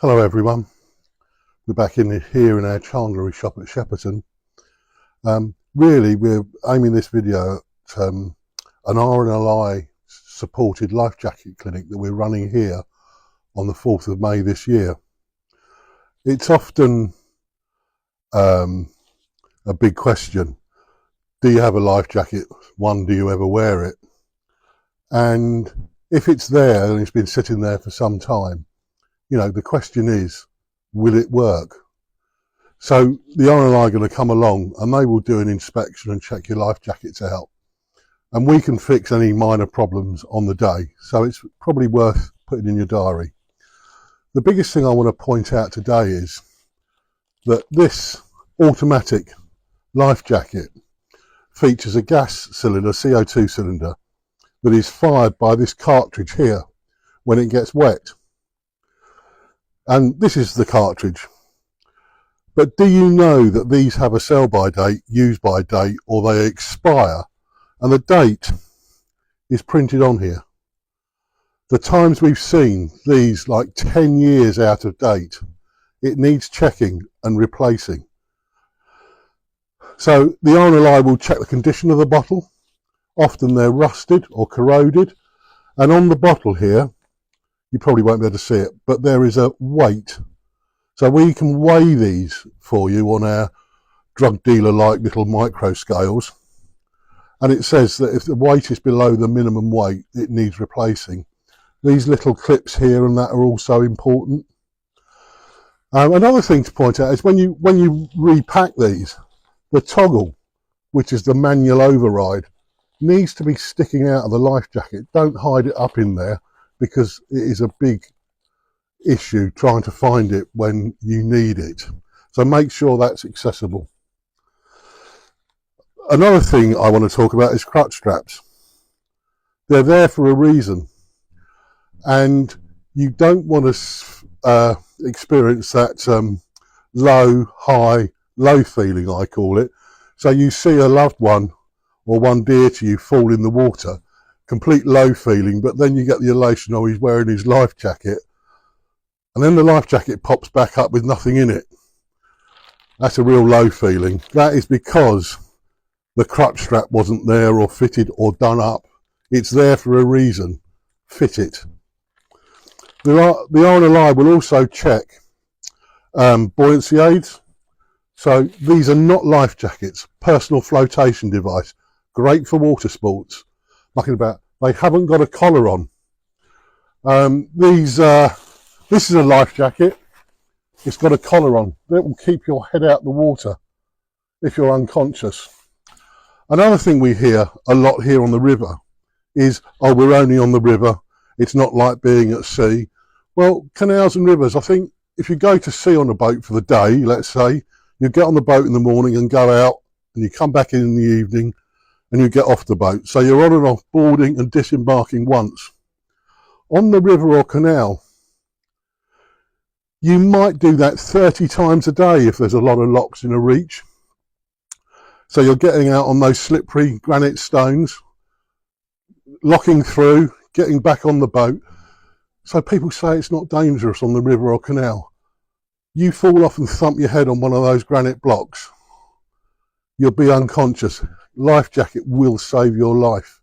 Hello everyone, we're back here in our chandlery shop at Shepperton. Really we're aiming this video at an RNLI supported life jacket clinic that we're running here on the 4th of May this year. It's often a big question, do you have a life jacket? One, do you ever wear it? And if it's there and it's been sitting there for some time, you know, the question is, will it work? So the RNLI are going to come along and they will do an inspection and check your life jackets out. And we can fix any minor problems on the day. So it's probably worth putting in your diary. The biggest thing I want to point out today is that this automatic life jacket features a gas cylinder, CO2 cylinder, that is fired by this cartridge here when it gets wet. And this is the cartridge. But do you know that these have a sell-by date, use-by date, or they expire? And the date is printed on here. The times we've seen these like 10 years out of date, it needs checking and replacing. So the RNLI will check the condition of the bottle. Often they're rusted or corroded. And on the bottle here, you probably won't be able to see it, but there is a weight. So we can weigh these for you on our drug dealer-like little micro scales. And it says that if the weight is below the minimum weight, it needs replacing. These little clips here and that are also important. Another thing to point out is when you repack these, the toggle, which is the manual override, needs to be sticking out of the life jacket. Don't hide it up in there, because it is a big issue trying to find it when you need it. So make sure that's accessible. Another thing I want to talk about is crutch straps. They're there for a reason, and you don't want to experience that low, high, low feeling, I call it. So you see a loved one or one dear to you fall in the water, complete low feeling, but then you get the elation, oh, he's wearing his life jacket, and then the life jacket pops back up with nothing in it. That's a real low feeling. That is because the crutch strap wasn't there or fitted or done up. It's there for a reason. Fit it. The RNLI will also check buoyancy aids. So these are not life jackets, personal flotation device, great for water sports. Mucking about, they haven't got a collar on. This is a life jacket. It's got a collar on. That will keep your head out the water if you're unconscious. Another thing we hear a lot here on the river is, oh, we're only on the river, it's not like being at sea. Well, canals and rivers, I think if you go to sea on a boat for the day, let's say, you get on the boat in the morning and go out, and you come back in the evening, and you get off the boat. So you're on and off boarding and disembarking once. On the river or canal, you might do that 30 times a day if there's a lot of locks in a reach. So you're getting out on those slippery granite stones, locking through, getting back on the boat. So people say it's not dangerous on the river or canal. You fall off and thump your head on one of those granite blocks, you'll be unconscious. Life jacket will save your life.